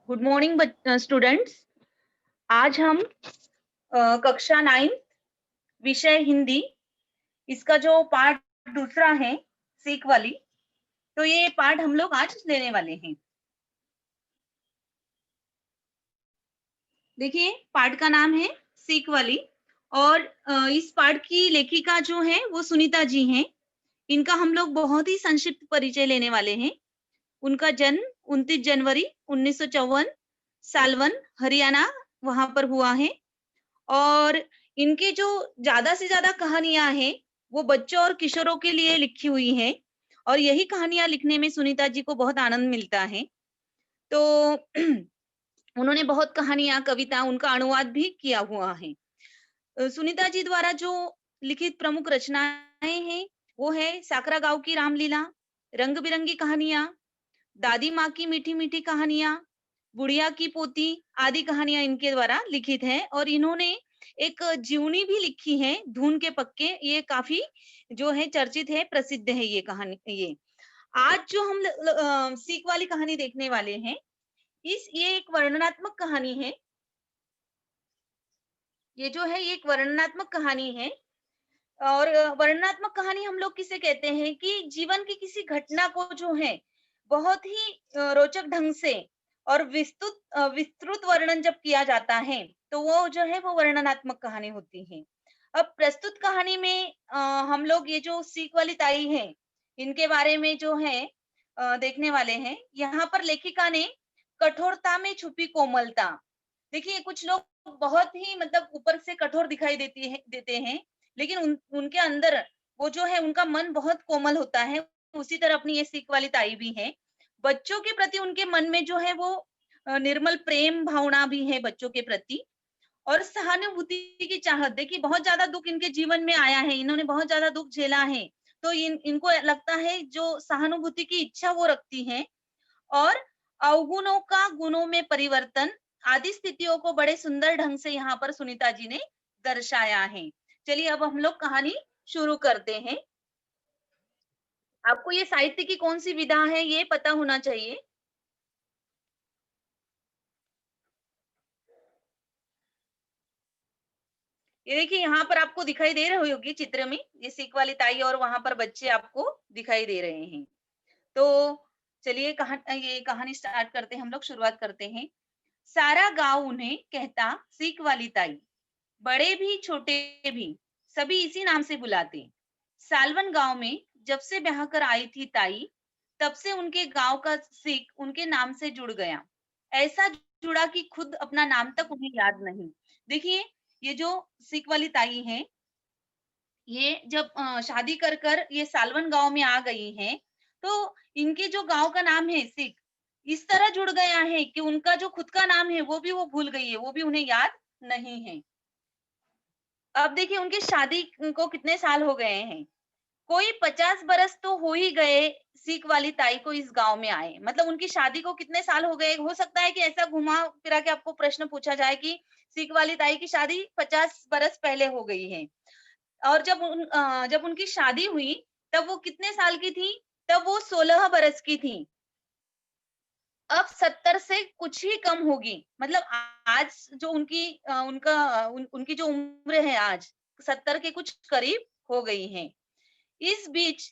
Good morning students. आज हम कक्षा 9 विषय हिंदी, इसका जो पाठ दूसरा है, सीख वाली, तो ये पाठ हम लोग आज लेने वाले हैं। देखिए, पाठ का नाम है सीख वाली और इस पाठ की लेखिका जो है वो सुनीता जी हैं। इनका हम लोग बहुत ही संक्षिप्त परिचय लेने वाले हैं। उनका जन्म 29 जनवरी 1954 सालवन, हरियाणा वहां पर हुआ है। और इनकी जो ज़्यादा से ज़्यादा कहानियाँ हैं, वो बच्चों और किशोरों के लिए लिखी हुई हैं और यही कहानियाँ लिखने में सुनीता जी को बहुत आनंद मिलता है। तो उन्होंने बहुत कहानियाँ, कविता, उनका अनुवाद भी किया हुआ है। सुनीता जी द्वारा जो लिखित प्रमुख रचनाएँ हैं, वो है साकरा गाँव की रामलीला, रंग-बिरंगी कहानियाँ, दादी माँ की मीठी-मीठी कहानियाँ, बुढ़िया की पोती आदि कहानियाँ इनके द्वारा लिखित हैं और इन्होंने एक जीवनी भी लिखी है, धून के पक्के, ये काफ़ी जो है चर्चित है, प्रसिद्ध है ये कहानी ये। आज जो हम सीख वाली कहानी देखने वाले हैं, ये एक वर्णनात्मक कहानी है। ये जो है ये एक वर्णनात्मक कहानी है और वर्णनात्मक कहानी हम लोग किसे कहते हैं कि जीवन की किसी घटना को जो है बहुत ही रोचक ढंग से और विस्तृत वर्णन जब किया जाता है तो वो जो है वो वर्णनात्मक कहानी होती है। अब प्रस्तुत कहानी में हम लोग ये जो सीख वाली ताई है इनके बारे में जो है देखने वाले हैं। यहाँ पर लेखिका ने कठोरता में छुपी कोमलता, देखिए कुछ लोग बहुत ही मतलब ऊपर से कठोर दिखाई देते हैं, लेकिन उनके अंदर वो जो है उनका मन बहुत कोमल होता है। उसी तरह अपनी ये सीख वाली ताई भी है। बच्चों के प्रति उनके मन में जो है वो निर्मल प्रेम भावना भी है बच्चों के प्रति और सहानुभूति की चाहत। देखिए बहुत ज्यादा दुख इनके जीवन में आया है, इन्होंने बहुत ज्यादा दुख झेला है, तो इनको लगता है जो सहानुभूति की इच्छा वो रखती हैं और अवगुणों का गुणों में परिवर्तन आदि स्थितियों को बड़े सुंदर ढंग से यहाँ पर सुनीता जी ने दर्शाया है। चलिए अब हम लोग कहानी शुरू करते हैं। आपको ये साहित्य की कौन सी विधा है ये पता होना चाहिए। ये देखिए यहाँ पर आपको दिखाई दे रही होगी चित्र में, ये सीख वाली ताई और वहां पर बच्चे आपको दिखाई दे रहे हैं। तो चलिए ये कहानी स्टार्ट करते हैं, हम लोग शुरुआत करते हैं। सारा गांव उन्हें कहता सीख वाली ताई, बड़े भी छोटे भी सभी इसी नाम से बुलाते। सालवन गांव में जब से ब्याह कर आई थी ताई, तब से उनके गांव का सिख उनके नाम से जुड़ गया। ऐसा जुड़ा कि खुद अपना नाम तक उन्हें याद नहीं। देखिए ये जो सिख वाली ताई है, ये जब शादी कर कर ये सालवन गांव में आ गई हैं, तो इनके जो गांव का नाम है सिख इस तरह जुड़ गया है कि उनका जो खुद का नाम है वो भी वो भूल गई है, वो भी उन्हें याद नहीं है। अब देखिए उनकी शादी को कितने साल हो गए हैं। कोई 50 बरस तो हो ही गए सीख वाली ताई को इस गाँव में आए। मतलब उनकी शादी को कितने साल हो गए? हो सकता है कि ऐसा घुमा-फिरा के आपको प्रश्न पूछा जाए कि सीख वाली ताई की शादी 50 बरस पहले हो गई है। और जब उनकी शादी हुई, तब वो कितने साल की थी? तब वो 16 बरस की थी। अब 70 से कुछ ही कम होगी। मतलब आज जो उनकी जो उम्र है आज, 70 के कुछ करीब हो गई है। इस बीच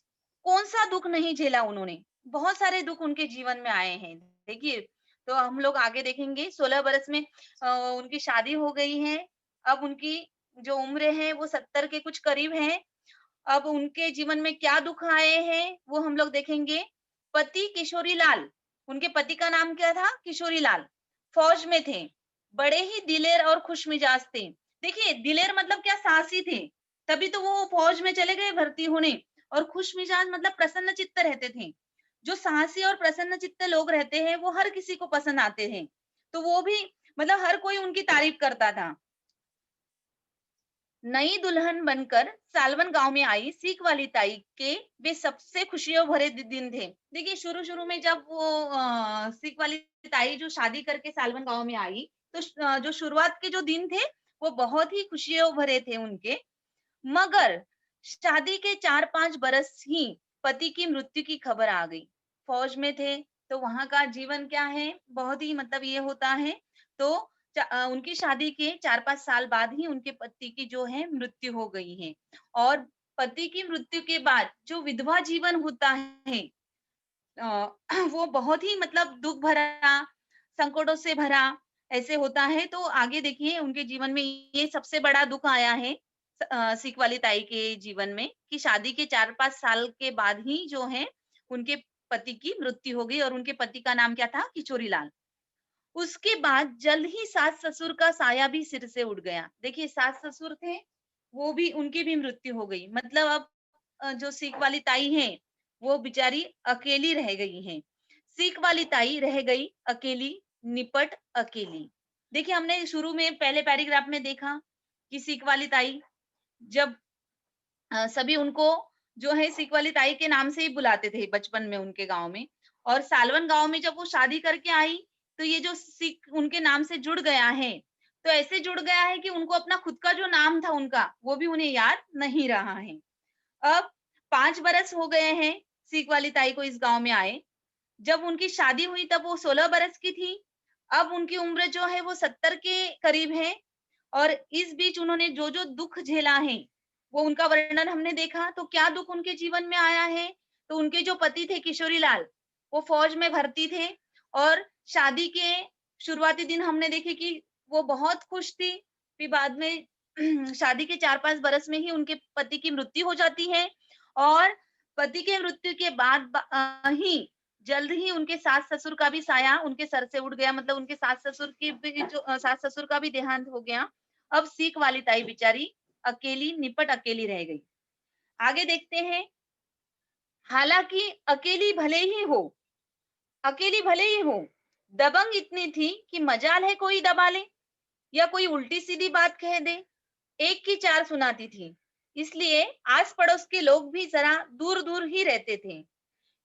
कौन-सा दुःख नहीं झेला उन्होंने। बहुत सारे दुःख उनके जीवन में आए हैं। देखिए, तो हम लोग आगे देखेंगे 16 बरस में उनकी शादी हो गई है। अब उनकी जो उम्र है वो 70 के कुछ करीब है। अब उनके जीवन में क्या दुःख आए हैं, वो हम लोग देखेंगे। पति किशोरी लाल, उनके पति का नाम क्या था? किशोरी लाल, फौज में थे। बड़े ही दिलेर और खुशमिजाज थे। देखिए, दिलेर मतलब क्या? साहसी थे, तभी तो वो फौज में चले गए भर्ती होने। और खुशमिजाज मतलब प्रसन्नचित्त रहते थे। जो साहसी और प्रसन्नचित्त लोग रहते हैं, वो हर किसी को पसंद आते हैं। तो वो भी मतलब हर कोई उनकी तारीफ करता था। नई दुल्हन बनकर सालवन गांव में आई सीख वाली ताई के वे सबसे खुशियों भरे दिन थे। देखिए शुरू-शुरू में जब वो सीख वाली ताई जो शादी करके सालवन गांव में आई, तो जो शुरुआत के जो दिन थे, वो बहुत ही खुशियों भरे थे उनके। मगर शादी के 4-5 बरस ही पति की मृत्यु की खबर आ गई। फौज में थे, तो वहाँ का जीवन क्या है, बहुत ही मतलब ये होता है। तो उनकी शादी के 4-5 साल बाद ही उनके पति की जो है मृत्यु हो गई है। और पति की मृत्यु के बाद जो विधवा जीवन होता है अ, वो बहुत ही मतलब दुःख भरा, संकटों से भरा ऐसे होता है। तो आगे देखिए उनके जीवन में ये सबसे बड़ा दुःख आया है सीख वाली ताई के जीवन में कि शादी के 4-5 साल के बाद ही जो है उनके पति की मृत्यु हो गई और उनके पति का नाम क्या था? किशोरी लाल। उसके बाद जल्द ही सास-ससुर का साया भी सिर से उड़ गया। देखिए सास-ससुर थे, वो भी उनकी भी मृत्यु हो गई। मतलब अब जो सीख वाली ताई हैं, वो बेचारी अकेली रह गई हैं। सीख वाली ताई रह गई अकेली, निपट अकेली। देखिए हमने शुरू में पहले पैराग्राफ में देखा कि सीख वाली ताई जब सभी उनको जो है सीख वाली ताई के नाम से ही बुलाते थे बचपन में उनके गाँव में। और सालवन गाँव में जब वो शादी करके आई, तो ये जो सीख उनके नाम से जुड़ गया है। तो ऐसे जुड़ गया है कि उनको अपना खुद का जो नाम था उनका, वो भी उन्हें याद नहीं रहा है। अब 5 बरस हो गए हैं सीख वाली ताई को इस गाँव में आए। जब उनकी शादी हुई तब वो 16 बरस की थी। अब उनकी उम्र जो है वो 70 के करीब है। और इस बीच उन्होंने जो-जो दुःख झेला है, वो उनका वर्णन हमने देखा। तो क्या दुःख उनके जीवन में आया है? तो उनके जो पति थे किशोरी लाल, वो फौज में भर्ती थे और शादी के शुरुआती दिन हमने देखे कि वो बहुत खुश थी। फिर बाद में शादी के 4-5 बरस में ही उनके पति की मृत्यु हो जाती है और पति के मृत्यु के बाद ही जल्द ही उनके सास-ससुर का भी साया उनके सर से उड़ गया। मतलब उनके सास-ससुर की भी जो सास-ससुर का भी देहांत हो गया। अब सीख वाली ताई बेचारी अकेली निपट अकेली रह गई। आगे देखते हैं, हालाँकि अकेली भले ही हो, दबंग इतनी थी कि मजाल है कोई दबा ले या कोई उल्टी-सीधी बात कह दे। एक की 4 सुनाती थी। इसलिए आस-पड़ोस के लोग भी ज़रा दूर-दूर ही रहते थे।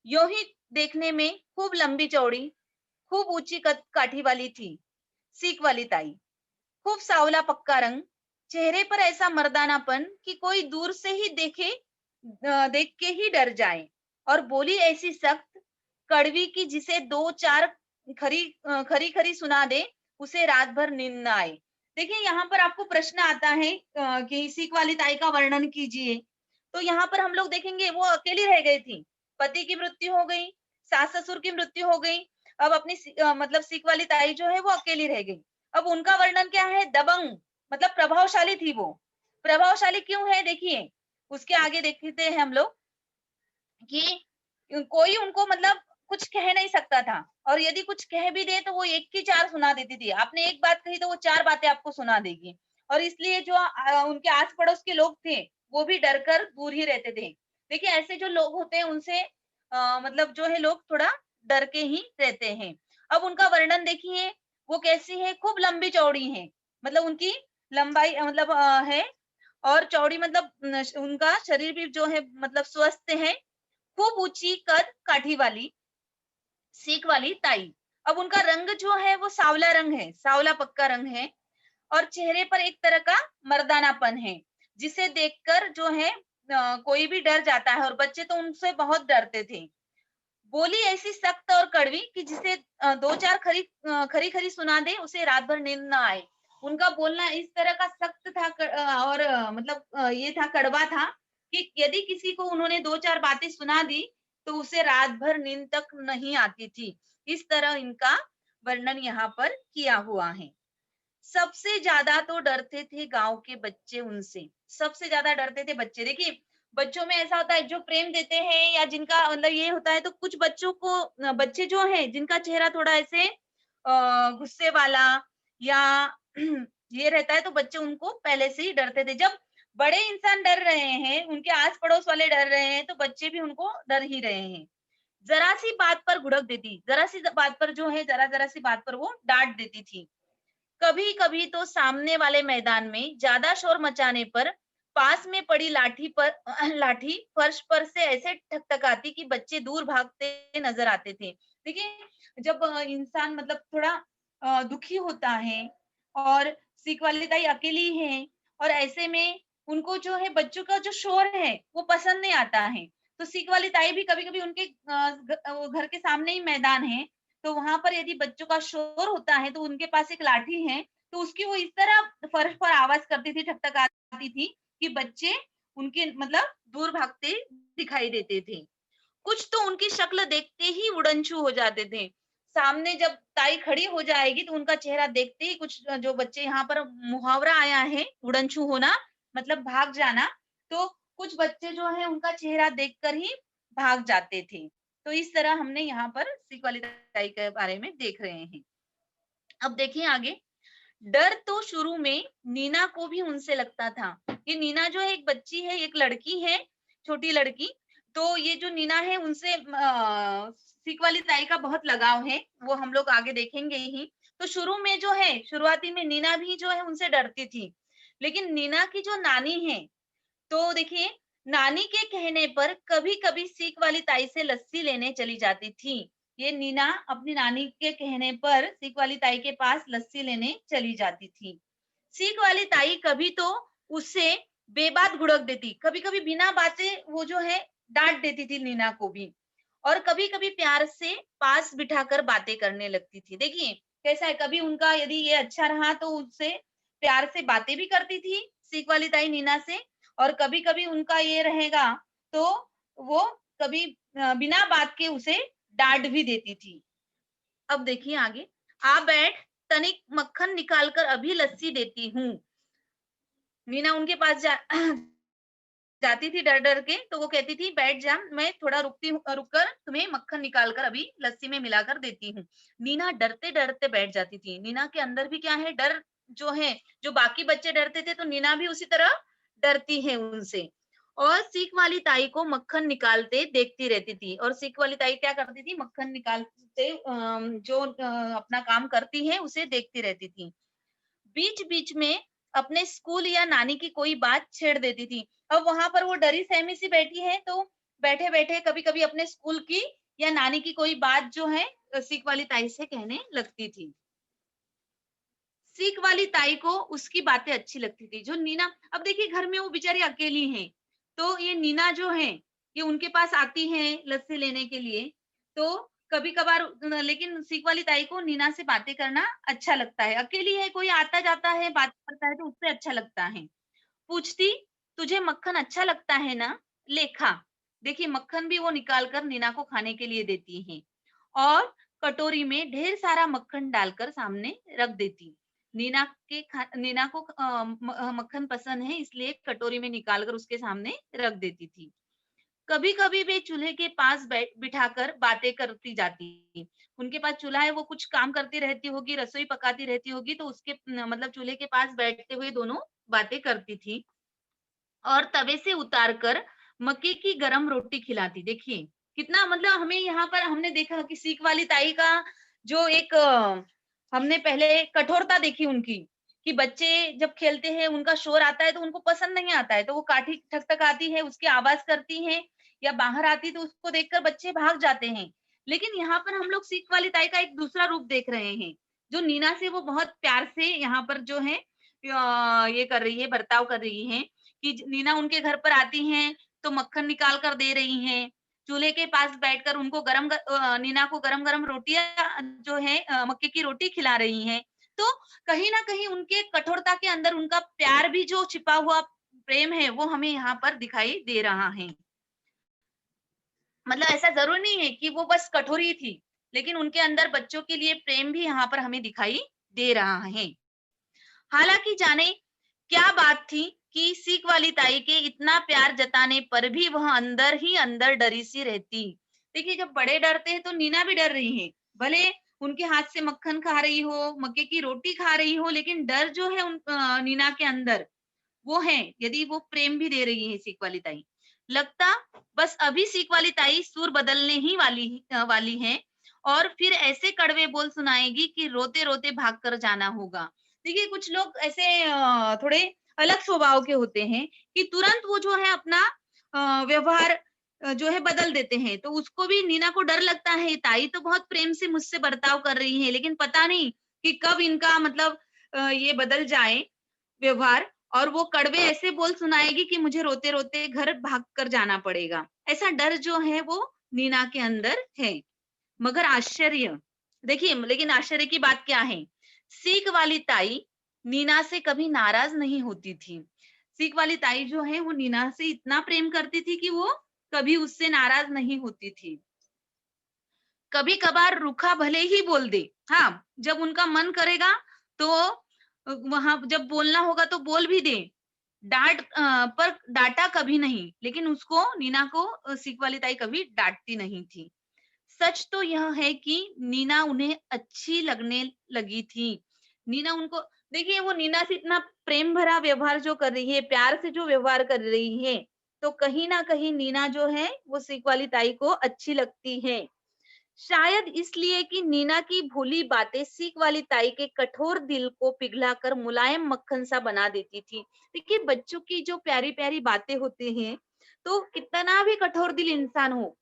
यूँ ही देखने में खूब लंबी-चौड़ी, खूब ऊँची कद-काठी वाली थी, सीख वाली ताई। खूब साँवला पक्का रंग, चेहरे पर ऐसा मर्दानापन कि कोई दूर से ही देख के ही डर जाए और बोली ऐसी सख्त, कड़वी कि जिसे 2-4 खरी-खरी सुना दे, उसे रात भर नींद ना आए। देखिए यहाँ पर आपको प्रश्न आता है कि सीख वाली ताई का वर्णन कीजिए। तो यहाँ पर हम लोग देखेंगे वो अकेली रह गई थी। पति की मृत्यु हो गई, सास-ससुर की मृत्यु हो गई। अब अपनी मतलब सीख वाली ताई जो है वो अकेली रह गई। अब उनका वर्णन क्या है? दबंग, मतलब प्रभावशाली थी वो। प्रभावशाली क्यों है देखिए, उसके आगे देखते हैं हम लोग कि कोई उनको मतलब कुछ कह नहीं सकता था और यदि कुछ कह भी दे तो वो एक की 4 सुना देती थी। आपने एक बात कही तो वो 4 बातें आपको सुना देगी। और इसलिए जो उनके आस-पड़ोस के लोग थे, वो भी डर कर दूर ही रहते थे। देखिए ऐसे जो लोग होते हैं उनसे मतलब जो है लोग थोड़ा डर के ही रहते हैं। अब उनका वर्णन देखिए, वो कैसी है? खूब लंबी-चौड़ी हैं। मतलब उनकी लंबाई मतलब है और चौड़ी मतलब उनका शरीर भी जो है मतलब स्वस्थ है। खूब ऊँची कद-काठी वाली, सीख वाली ताई। अब उनका रंग जो है वो साँवला रंग है, साँवला पक्का रंग है और चेहरे पर एक तरह का मर्दानापन है, जिसे देखकर जो है कोई भी डर जाता है और बच्चे तो उनसे बहुत डरते थे। बोली ऐसी सख्त और कड़वी कि जिसे 2-4 खरी-खरी सुना दे, उसे रात भर नींद ना आए। उनका बोलना इस तरह का सख्त था और मतलब ये था कड़वा था कि यदि किसी को उन्होंने 2-4 बातें सुना दी, तो उसे रात भर नींद तक नहीं आती थी। इस तरह इनका वर्णन यहाँ पर किया हुआ है। सबसे ज़्यादा तो डरते थे गाँव के बच्चे उनसे, सबसे ज़्यादा डरते थे बच्चे। देखिए, बच्चों में ऐसा होता है जो प्रेम देते हैं या जिनका मतलब ये होता है तो कुछ बच्चों को बच्चे जो हैं जिनका चेहरा थोड़ा ऐसे गुस्से वाला या ये रहता है तो बच्चे उनको पहले से ही डरते थे। जब बड़े इंसान डर रहे हैं, उनके आस-पड़ोस वाले डर रहे हैं, तो बच्चे भी उनको डर ही रहे हैं। ज़रा-सी बात पर भुड़क देती, ज़रा-सी बात पर जो है ज़रा-ज़रा सी बात पर वो डाँट देती थी। कभी-कभी तो सामने वाले मैदान में ज्यादा शोर मचाने पर पास में पड़ी लाठी पर लाठी फर्श पर से ऐसे ठकठकाती कि बच्चे दूर भागते नजर आते थे। देखिए जब इंसान मतलब थोड़ा दुखी होता है और सीख वाली ताई अकेली है और ऐसे में उनको जो है बच्चों का जो शोर है वो पसंद नहीं आता है। तो सीख वाली ताई भी कभी-कभी उनके वो घर के सामने ही मैदान है, तो वहां पर यदि बच्चों का शोर होता है तो उनके पास एक लाठी है, तो उसकी वो इस तरह फर्श पर आवाज करती थी, ठकठकाती थी कि बच्चे उनके मतलब दूर भागते दिखाई देते थे। कुछ तो उनकी शक्ल देखते ही उड़नछू हो जाते थे। सामने जब ताई खड़ी हो जाएगी तो उनका चेहरा देखते ही कुछ जो बच्चे यहाँ पर मुहावरा आया है उड़नछू होना मतलब भाग जाना, तो कुछ बच्चे जो है उनका चेहरा देखकर ही भाग जाते थे। तो इस तरह हमने यहाँ पर सीख वाली ताई के बारे में देख रहे हैं। अब देखिए आगे, डर तो शुरू में नीना को भी उनसे लगता था। ये नीना जो है एक बच्ची है, एक लड़की है, छोटी लड़की। तो ये जो नीना है उनसे सीख वाली ताई का बहुत लगाव है, वो हम लोग आगे देखेंगे ही। तो शुरू में जो है, शुरुआती में नीना भी जो है उनसे डरती थी। लेकिन नीना की जो नानी है, तो देखिए नानी के कहने पर कभी-कभी सीख वाली ताई से लस्सी लेने चली जाती थी। ये नीना अपनी नानी के कहने पर सीख वाली ताई के पास लस्सी लेने चली जाती थी। सीख वाली ताई कभी तो उससे बेबात गुड़क देती, कभी-कभी बिना बातें वो जो है डांट देती थी नीना को भी, और कभी-कभी प्यार से पास बिठाकर बातें करने लगती थी। देखिए कैसा है, कभी उनका यदि ये अच्छा रहा तो उससे प्यार से बातें भी करती थी सीख वाली ताई नीना से, और कभी-कभी उनका ये रहेगा तो वो कभी बिना बात के उसे डांट भी देती थी। अब देखिए आगे, आ बैठ, तनिक मक्खन निकाल कर अभी लस्सी देती हूँ। मीना उनके पास जाती थी डर डर के, तो वो कहती थी बैठ जा, मैं थोड़ा रुक कर तुम्हें मक्खन निकाल कर अभी लस्सी में मिलाकर देती हूँ। नीना डरते डरते बैठ जाती थी। नीना के अंदर भी क्या है, डर जो है, जो बाकी बच्चे डरते थे तो नीना भी उसी तरह डरती है उनसे। और सीख वाली ताई को मक्खन निकालते देखती रहती थी, और सीख वाली ताई क्या करती थी, मक्खन निकालते जो अपना काम करती है उसे देखती रहती थी। बीच-बीच में अपने स्कूल या नानी की कोई बात छेड़ देती थी। अब वहाँ पर वो डरी सहमी सी बैठी है, तो बैठे-बैठे कभी-कभी अपने स्कूल की या नानी की कोई बात जो है सीख वाली ताई से कहने लगती थी। सीख वाली ताई को उसकी बातें अच्छी लगती थी। जो नीना, अब देखिए घर में वो बेचारी अकेली हैं, तो ये नीना जो है, ये उनके पास आती है लस्सी लेने के लिए, तो कभी-कभार लेकिन सीख वाली ताई को नीना से बातें करना अच्छा लगता है। अकेली है, कोई आता-जाता है, बात करता है तो उससे अच्छा लगता है। पूछती, "तुझे मक्खन अच्छा लगता है ना? ले खा।" देखिए मक्खन भी वो निकाल कर नीना को खाने के लिए देती हैं, और कटोरी में ढेर सारा मक्खन डालकर सामने रख देती। नीना को मक्खन पसंद है, इसलिए कटोरी में निकाल कर उसके सामने रख देती थी। कभी-कभी वे चूल्हे के पास बिठाकर बातें करती जाती। उनके पास चूल्हा है, वो कुछ काम करती रहती होगी, रसोई पकाती रहती होगी, तो उसके मतलब चूल्हे के पास बैठते हुए दोनों बातें करती थी। और तवे से उतार कर मक्के की गरम रोटी खिलाती। देखिए, कितना मतलब हमें यहाँ पर हमने देखा कि सीख वाली ताई का जो एक हमने पहले कठोरता देखी उनकी, कि बच्चे जब खेलते हैं, उनका शोर आता है तो उनको पसंद नहीं आता है, तो वो काठी ठक-ठकाती है, उसकी आवाज़ करती हैं, या बाहर आती तो उसको देखकर बच्चे भाग जाते हैं। लेकिन यहाँ पर हम लोग सीख वाली ताई का एक दूसरा रूप देख रहे हैं, जो नीना से वो बहुत प्यार से यहाँ पर जो है ये कर रही है, बर्ताव कर रही हैं। कि नीना उनके घर पर आती हैं, तो मक्खन निकाल कर दे रही हैं। चूल्हे के पास बैठकर उनको नीना को गरम-गरम रोटियाँ जो है मक्के की रोटी खिला रही हैं। तो कहीं न कहीं उनके कठोरता के अंदर उनका प्यार भी जो छिपा हुआ प्रेम है, वो हमें यहाँ पर दिखाई दे रहा है। मतलब ऐसा ज़रूरी नहीं है कि वो बस कठोर ही थी, लेकिन उनके अंदर बच्चों के लिए प्रेम भी यहाँ पर हमें दिखाई दे रहा है। हालाँकि जाने क्या बात थी कि सीख वाली ताई के इतना प्यार जताने पर भी वह अंदर ही अंदर डरी सी रहती। देखिए जब बड़े डरते हैं तो नीना भी डर रही है। भले उनके हाथ से मक्खन खा रही हो, मक्के की रोटी खा रही हो, लेकिन डर जो है नीना के अंदर वो है, यदि वो प्रेम भी दे रही है सीख वाली ताई। लगता बस अभी सीख वाली ताई सुर बदलने ही वाली है, और फिर ऐसे कड़वे बोल सुनाएगी कि रोते-रोते भाग कर जाना होगा। देखिए कुछ लोग ऐसे थोड़े अलग स्वभाव के होते हैं कि तुरंत वो जो है अपना व्यवहार जो है बदल देते हैं। तो उसको भी नीना को डर लगता है, ताई तो बहुत प्रेम से मुझसे बर्ताव कर रही है, लेकिन पता नहीं कि कब इनका मतलब ये बदल जाए व्यवहार, और वो कड़वे ऐसे बोल सुनाएगी कि मुझे रोते रोते घर भाग कर जाना पड़ेगा। ऐसा डर जो है वो नीना के अंदर है। मगर आश्चर्य, देखिए लेकिन आश्चर्य की बात क्या है, सीख वाली ताई नीना से कभी नाराज नहीं होती थी। सीख वाली ताई जो है वो नीना से इतना प्रेम करती थी कि वो कभी उससे नाराज नहीं होती थी। कभी कभार रूखा भले ही बोल दे, हाँ, जब उनका मन करेगा तो वहां जब बोलना होगा तो बोल भी दे, पर डांटा कभी नहीं। लेकिन उसको नीना को सीख वाली ताई कभी डांटती नहीं थी। सच तो यह है कि नीना उन्हें अच्छी लगने लगी थी। नीना उनको, देखिए वो नीना से इतना प्रेम भरा व्यवहार जो कर रही है, प्यार से जो व्यवहार कर रही है, तो कहीं ना कहीं नीना जो है वो सीख वाली ताई को अच्छी लगती है। शायद इसलिए कि नीना की भोली बातें सीख वाली ताई के कठोर दिल को पिघलाकर मुलायम मक्खन सा बना देती थी। देखिए बच्चों की जो प्यारी प्यारी बातें होती हैं, तो कितना भी कठोर दिल इंसान हो,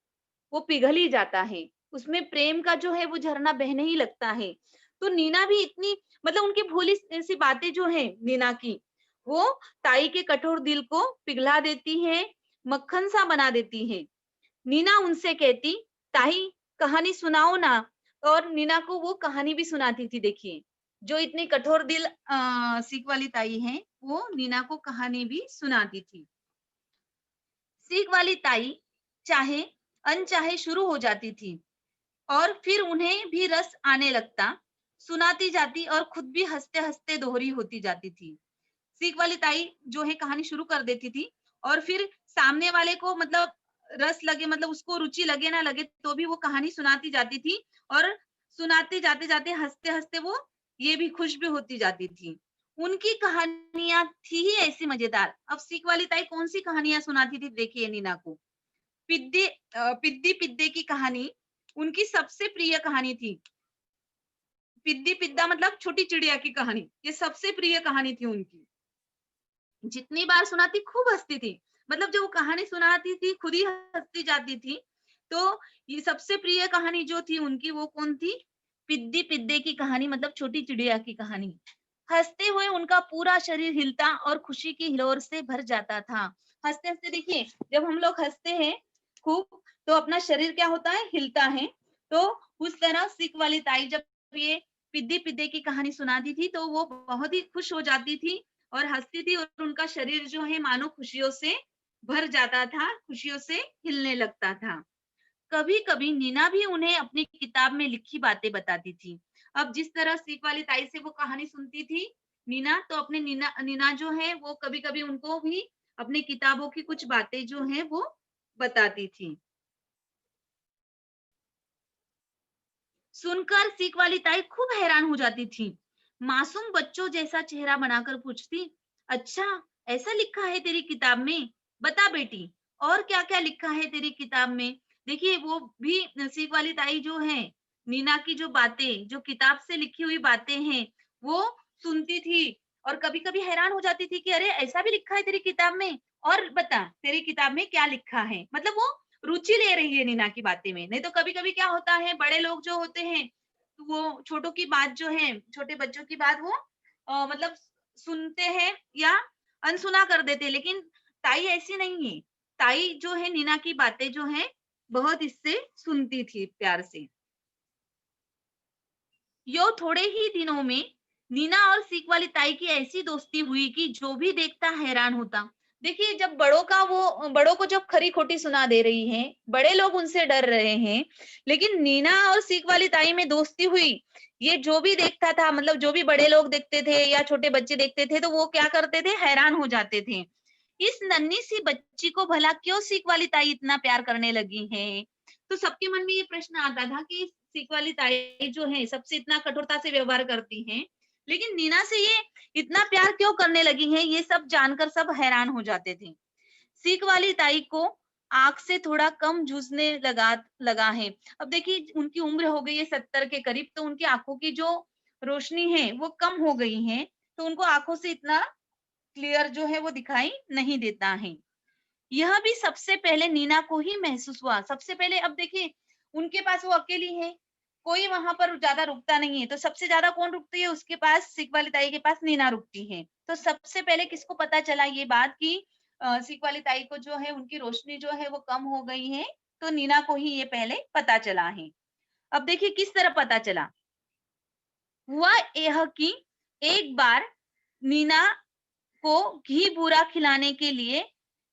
वो पिघल ही जाता है। उसमें प्रेम का जो है वो झरना बहने ही लगता है। तो नीना भी इतनी, मतलब उनकी भोली सी बातें जो है नीना की, वो ताई के कठोर दिल को पिघला देती है, मक्खन सा बना देती है। नीना उनसे कहती, ताई कहानी सुनाओ ना, और नीना को वो कहानी भी सुनाती थी। देखिए जो इतनी कठोर दिल सीख वाली ताई है, वो नीना को कहानी भी सुनाती थी। सीख वाली ताई चाहे अनचाहे शुरू हो जाती थी, और फिर उन्हें भी रस आने लगता, सुनाती जाती और खुद भी हंसते हंसते दोहरी होती जाती थी। सीख वाली ताई जो है कहानी शुरू कर देती थी, और फिर सामने वाले को मतलब रस लगे, मतलब उसको रुचि लगे ना लगे, तो भी वो कहानी सुनाती जाती थी, और सुनाते जाते जाते हंसते हंसते वो ये भी खुश भी होती जाती थी। उनकी कहानियां थी ही ऐसी मजेदार। अब सीख वाली ताई कौन सी कहानियां सुनाती थी, देखिए नीना को। पिद्दी पिद्दे की कहानी उनकी सबसे प्रिय कहानी थी। पिद्दी पिद्दा मतलब छोटी चिड़िया की कहानी, ये सबसे प्रिय कहानी थी उनकी। जितनी बार सुनाती खूब हंसती थी, मतलब जब वो कहानी सुनाती थी खुद ही हंसती जाती थी। तो ये सबसे प्रिय कहानी जो थी उनकी, वो कौन थी, पिद्दी पिद्दे की कहानी, मतलब छोटी चिड़िया की कहानी। हंसते हुए उनका पूरा शरीर हिलता और खुशी की हिलोर से भर जाता था। हंसते हंसते, देखिए जब हम लोग हंसते हैं खूब, तो अपना शरीर क्या होता है, हिलता है। तो उस तरह सीख वाली ताई जब ये पिद्दी पिद्दे की कहानी सुनाती थी, तो वो बहुत ही खुश हो जाती थी और हंसती थी, और उनका शरीर जो है मानो खुशियों से भर जाता था, खुशियों से हिलने लगता था। कभी कभी नीना भी उन्हें अपनी किताब में लिखी बातें बताती थी। अब जिस तरह सीख वाली ताई से वो कहानी सुनती थी नीना, तो अपने नीना नीना जो है वो कभी कभी उनको भी अपनी किताबों की कुछ बातें जो है वो बताती थी। सुनकर सीख वाली ताई खूब हैरान हो जाती थी। मासूम बच्चों जैसा चेहरा बनाकर पूछती, अच्छा ऐसा लिखा है तेरी किताब में, बता बेटी और क्या क्या लिखा है तेरी किताब में। देखिए वो भी सीख वाली ताई जो है नीना की जो बातें, जो किताब से लिखी हुई बातें हैं, वो सुनती थी, और कभी कभी हैरान हो जाती थी कि अरे ऐसा भी लिखा है तेरी किताब में, और बता तेरी किताब में क्या लिखा है। मतलब वो रुचि ले रही है नीना की बातें में। नहीं तो कभी-कभी क्या होता है, बड़े लोग जो होते हैं, तो वो छोटों की बात जो है, छोटे बच्चों की बात वो मतलब सुनते हैं या अनसुना कर देते हैं। लेकिन ताई ऐसी नहीं है। ताई जो है नीना की बातें जो है बहुत इससे सुनती थी प्यार से। यो थोड़े ही दिनों में नीना और सीख वाली ताई की ऐसी दोस्ती हुई कि जो भी देखता हैरान होता। देखिए जब बड़ों को जब खरी खोटी सुना दे रही है, बड़े लोग उनसे डर रहे हैं, लेकिन नीना और सीख वाली ताई में दोस्ती हुई, ये जो भी देखता था, मतलब जो भी बड़े लोग देखते थे या छोटे बच्चे देखते थे, तो वो क्या करते थे, हैरान हो जाते थे। इस नन्ही सी बच्ची को भला क्यों सीख वाली ताई इतना प्यार करने लगी है। तो सबके मन में ये प्रश्न आता था कि सीख वाली ताई जो है सबसे इतना कठोरता से व्यवहार करती हैं, लेकिन नीना से ये इतना प्यार क्यों करने लगी हैं, ये सब जानकर सब हैरान हो जाते थे। सीख वाली ताई को आँख से थोड़ा कम जूझने लगा है। अब देखिए उनकी उम्र हो गई है 70 के करीब, तो उनकी आँखों की जो रोशनी है वो कम हो गई है, तो उनको आँखों से इतना क्लियर जो है वो दिखाई नहीं देता है। यह भी सबसे पहले नीना को ही महसूस हुआ। सबसे पहले अब देखिए उनके पास वो अकेली है, कोई वहां पर ज्यादा रुकता नहीं है। तो सबसे ज्यादा कौन रुकती है? उसके पास, सीख वाली ताई के पास नीना रुकती है। तो सबसे पहले किसको पता चला ये बात कि सीख वाली ताई को जो है उनकी रोशनी जो है वो कम हो गई है? तो नीना को ही ये पहले पता चला है। अब देखिए किस तरह पता चला। हुआ यह कि एक बार नीना को घी बूरा खिलाने के लिए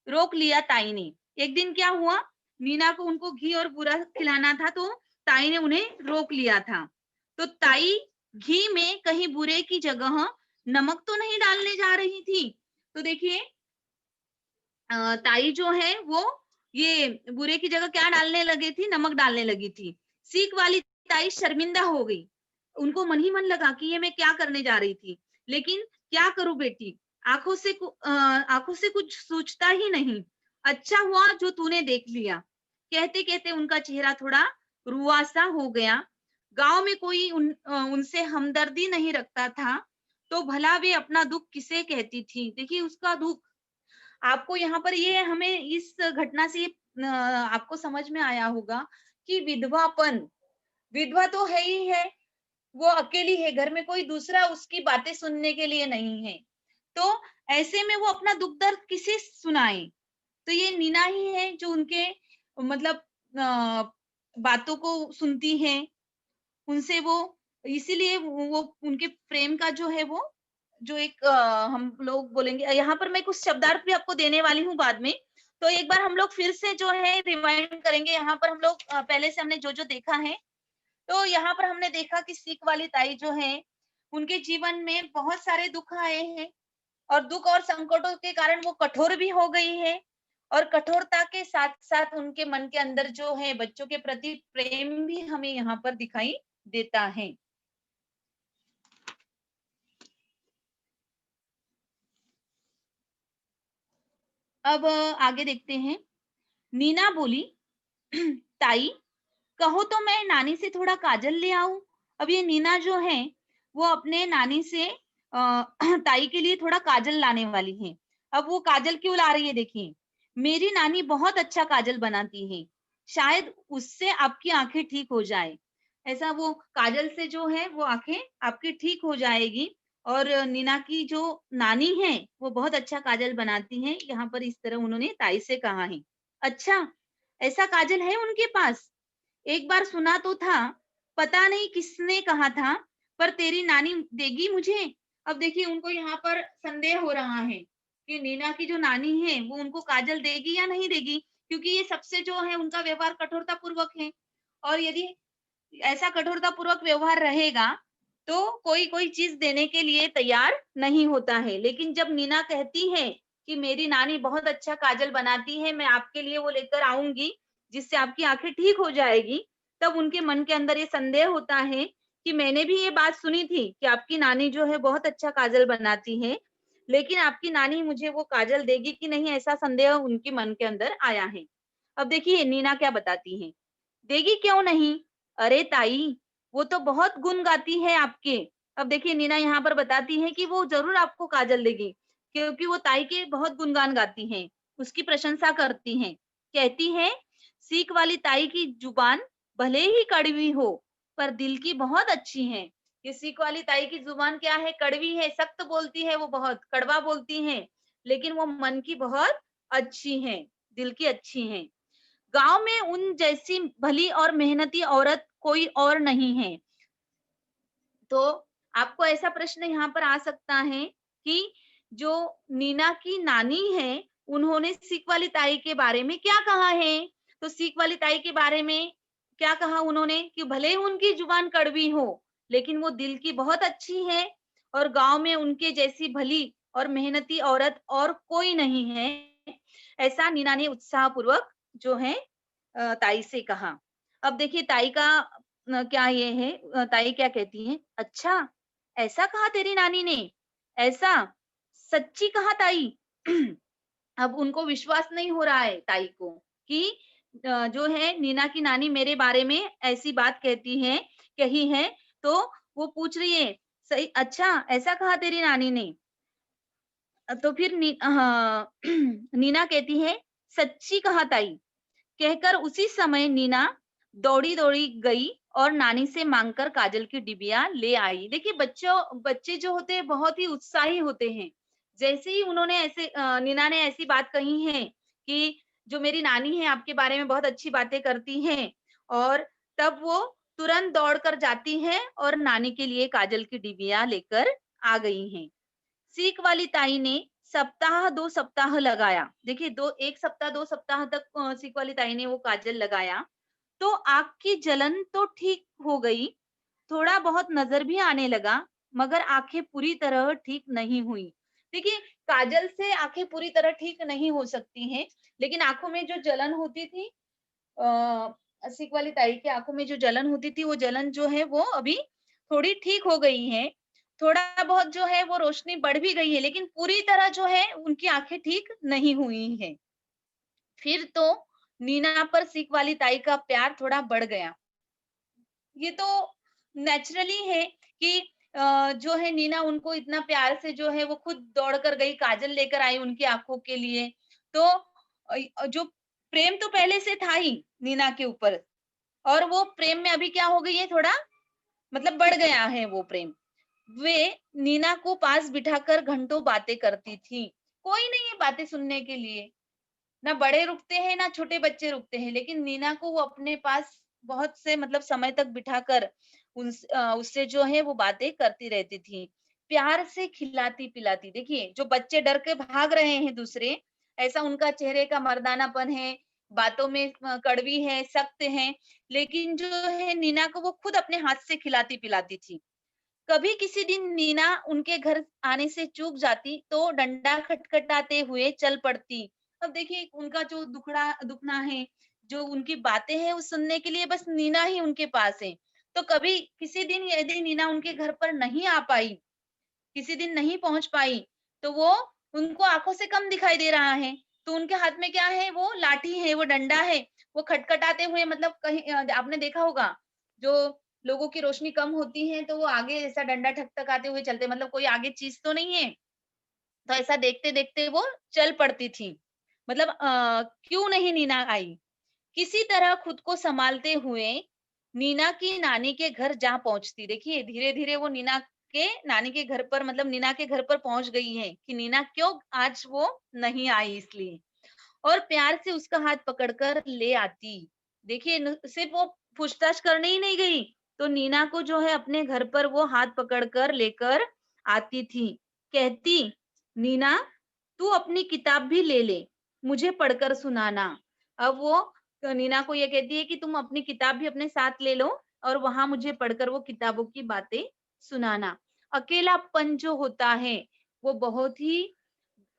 रोक लिया ताई ने। एक दिन क्या हुआ, मीना को उनको घी और बूरा खिलाना था, तो ताई ने उन्हें रोक लिया था। तो ताई घी में कहीं बूरे की जगह नमक तो नहीं डालने जा रही थी। तो देखिए ताई जो है वो ये बूरे की जगह क्या डालने लगी थी? नमक डालने लगी थी। सीख वाली ताई शर्मिंदा हो गई। उनको मन ही मन लगा कि ये मैं क्या करने जा रही थी, लेकिन क्या करूं बेटी, आंखों से कुछ सूझता ही नहीं। अच्छा हुआ जो तूने देख लिया। कहते कहते उनका चेहरा थोड़ा रुआ सा हो गया। गांव में कोई उनसे हमदर्दी नहीं रखता था, तो भला वे अपना दुख किसे कहती थी। देखिए उसका दुख। आपको यहाँ पर ये हमें इस घटना से आपको समझ में आया होगा कि विधवापन, विधवा तो है ही है, वो अकेली है, घर में कोई दूसरा उसकी बातें सुनने के लिए नहीं है। तो ऐसे में वो अपना दुख दर्द किसे सुनाए? तो ये नीना ही है जो उनके मतलब बातों को सुनती है, उनसे वो इसीलिए वो उनके प्रेम का जो है वो जो एक हम लोग बोलेंगे, यहाँ पर मैं कुछ शब्दार्थ भी आपको देने वाली हूँ बाद में। तो एक बार हम लोग फिर से जो है रिवाइंड करेंगे। यहाँ पर हम लोग पहले से हमने जो जो देखा है, तो यहाँ पर हमने देखा कि सीख वाली ताई जो है, उनके जीवन में बहुत सारे दुख आए हैं और दुख और संकटों के कारण वो कठोर भी हो गई है। और कठोरता के साथ साथ उनके मन के अंदर जो है बच्चों के प्रति प्रेम भी हमें यहाँ पर दिखाई देता है। अब आगे देखते हैं। नीना बोली, ताई कहो तो मैं नानी से थोड़ा काजल ले आऊं। अब ये नीना जो है वो अपने नानी से ताई के लिए थोड़ा काजल लाने वाली है। अब वो काजल क्यों ला रही है? देखिए, मेरी नानी बहुत अच्छा काजल बनाती है, शायद उससे आपकी आंखें ठीक हो जाए। ऐसा वो काजल से जो है वो आंखें आपकी ठीक हो जाएगी। और नीना की जो नानी है वो बहुत अच्छा काजल बनाती है। यहाँ पर इस तरह उन्होंने ताई से कहा है। अच्छा, ऐसा काजल है उनके पास? एक बार सुना तो था, पता नहीं किसने कहा था, पर तेरी नानी देगी मुझे। अब देखिए उनको यहाँ पर संदेह हो रहा है कि नीना की जो नानी है वो उनको काजल देगी या नहीं देगी, क्योंकि ये सबसे जो है उनका व्यवहार कठोरता पूर्वक है। और यदि ऐसा कठोरता पूर्वक व्यवहार रहेगा तो कोई कोई चीज देने के लिए तैयार नहीं होता है। लेकिन जब नीना कहती है कि मेरी नानी बहुत अच्छा काजल बनाती है, मैं आपके लिए वो लेकर आऊंगी जिससे आपकी आंखें ठीक हो जाएगी, तब उनके मन के अंदर ये संदेह होता है कि मैंने भी ये बात सुनी थी कि आपकी नानी जो है बहुत अच्छा काजल बनाती है, लेकिन आपकी नानी मुझे वो काजल देगी कि नहीं, ऐसा संदेह उनके मन के अंदर आया है। अब देखिए नीना क्या बताती है, देगी क्यों नहीं? अरे ताई, वो तो बहुत गुण गाती है आपके। अब देखिए नीना यहाँ पर बताती है कि वो जरूर आपको काजल देगी, क्योंकि वो ताई के बहुत गुणगान गाती हैं, उसकी प्रशंसा करती हैं। कहती है, सीख वाली ताई की जुबान भले ही कड़वी हो, पर दिल की बहुत अच्छी है। ये सीख वाली ताई की जुबान क्या है? कड़वी है, सख्त बोलती है, वो बहुत कड़वा बोलती है, लेकिन वो मन की बहुत अच्छी है, दिल की अच्छी है। गांव में उन जैसी भली और मेहनती औरत कोई और नहीं है। तो आपको ऐसा प्रश्न यहाँ पर आ सकता है कि जो नीना की नानी है, उन्होंने सीख वाली ताई के बारे में क्या कहा है? तो सीख वाली ताई के बारे में क्या कहा उन्होंने कि भले ही उनकी जुबान कड़वी हो, लेकिन वो दिल की बहुत अच्छी है और गांव में उनके जैसी भली और मेहनती औरत और कोई नहीं है। ऐसा नीना ने उत्साहपूर्वक जो है ताई से कहा। अब देखिए ताई का क्या ये है, ताई क्या कहती है, अच्छा ऐसा कहा तेरी नानी ने? ऐसा? सच्ची कहा ताई? अब उनको विश्वास नहीं हो रहा है ताई को कि जो है नीना की नानी मेरे बारे में ऐसी बात कहती है, कही है। तो वो पूछ रही है, सही, अच्छा ऐसा कहा तेरी नानी ने? तो फिर हाँ, नीना कहती है, सच्ची कहा ताई। कहकर उसी समय नीना दौड़ी दौड़ी गई और नानी से मांगकर काजल की डिबिया ले आई। देखिए बच्चे जो होते हैं बहुत ही उत्साही होते हैं। जैसे ही उन्होंने ऐसे नीना ने ऐसी बात कही है कि जो मेरी नानी है आपके बारे में बहुत अच्छी बातें करती हैं, और तब वो तुरंत दौड़ कर जाती हैं और नानी के लिए काजल की डिबिया लेकर आ गई हैं। सीख वाली ताई ने सप्ताह 2 सप्ताह लगाया। देखिए 1 सप्ताह 2 सप्ताह तक सीख वाली ताई ने वो काजल लगाया, तो आँख की जलन तो ठीक हो गई, थोड़ा बहुत नज़र भी आने लगा, मगर आँखें पूरी तरह ठीक नहीं हुई। देखिए, काजल से आँखें पूरी तरह ठीक नहीं हो सकती हैं, लेकिन आँखों में जो जलन होती थी, सिक वाली ताई की आँखों में जो जलन होती थी, वो जलन जो है वो अभी थोड़ी ठीक हो गई है। थोड़ा बहुत जो है वो रोशनी बढ़ भी गई है, लेकिन पूरी तरह जो है उनकी आँखें ठीक नहीं हुई हैं। फिर तो नीना पर सिक वाली ताई का प्यार थोड़ा बढ़ गया। ये तो नेचुरली है कि जो है नीना उनको इतना प्यार से जो है वो खुद दौड़ कर गई, काजल लेकर आई उनकी आँखों के लिए। तो जो प्रेम तो पहले से था ही नीना के ऊपर, और वो प्रेम में अभी क्या हो गई है, थोड़ा मतलब बढ़ गया है वो प्रेम। वे नीना को पास बिठाकर घंटों बातें करती थी। कोई नहीं है बातें सुनने के लिए। ना बड़े रुकते हैं, ना छोटे बच्चे रुकते हैं, लेकिन नीना को वो अपने पास बहुत से मतलब समय तक बिठाकर उससे जो है वो बातें करती रहती थी। प्यार से खिलाती-पिलाती। देखिए, जो बच्चे डर के भाग रहे हैं दूसरे, ऐसा उनका चेहरे का मर्दानापन है, बातों में कड़वी है, सख्त है, लेकिन जो है नीना को वो खुद अपने हाथ से खिलाती-पिलाती थी। कभी किसी दिन नीना उनके घर आने से चूक जाती तो डंडा खटखटाते हुए चल पड़ती। अब देखिए उनका जो दुखना है, जो उनकी बातें हैं वो सुनने के लिए बस नीना ही उनके पास है। तो कभी किसी दिन यदि नीना उनके घर पर नहीं आ पाई, किसी दिन नहीं पहुँच पाई, तो वो उनको आँखों से कम दिखाई दे रहा है, तो उनके हाथ में क्या है, वो लाठी है, वो डंडा है, वो खटखटाते हुए मतलब कहीं आपने देखा होगा, जो लोगों की रोशनी कम होती है, तो वो आगे ऐसा डंडा ठकठकाते हुए चलते हैं, मतलब कोई आगे चीज़ तो नहीं है, तो ऐसा देखते-देखते वो चल पड़ती थी। मतलब क्यों नहीं नीना आई? किसी तरह खुद को सँभालते हुए नीना की नानी के घर जा पहुँचती। देखिए, धीरे-धीरे वो नीना के नानी के घर पर मतलब नीना के घर पर पहुँच गई है कि नीना क्यों आज वो नहीं आई इसलिए। और प्यार से उसका हाथ पकड़कर ले आती। देखिए न सिर्फ़ वो पूछताछ करने ही नहीं गई, तो नीना को जो है अपने घर पर वो हाथ पकड़कर लेकर आती थी। कहती, "नीना, तू अपनी किताब भी ले ले, मुझे पढ़कर सुनाना।" अब वो नीना को ये कहती है कि तुम अपनी किताब भी अपने साथ ले लो और वहाँ मुझे पढ़कर वो किताबों की बातें सुनाना। अकेलापन जो होता है, वो बहुत ही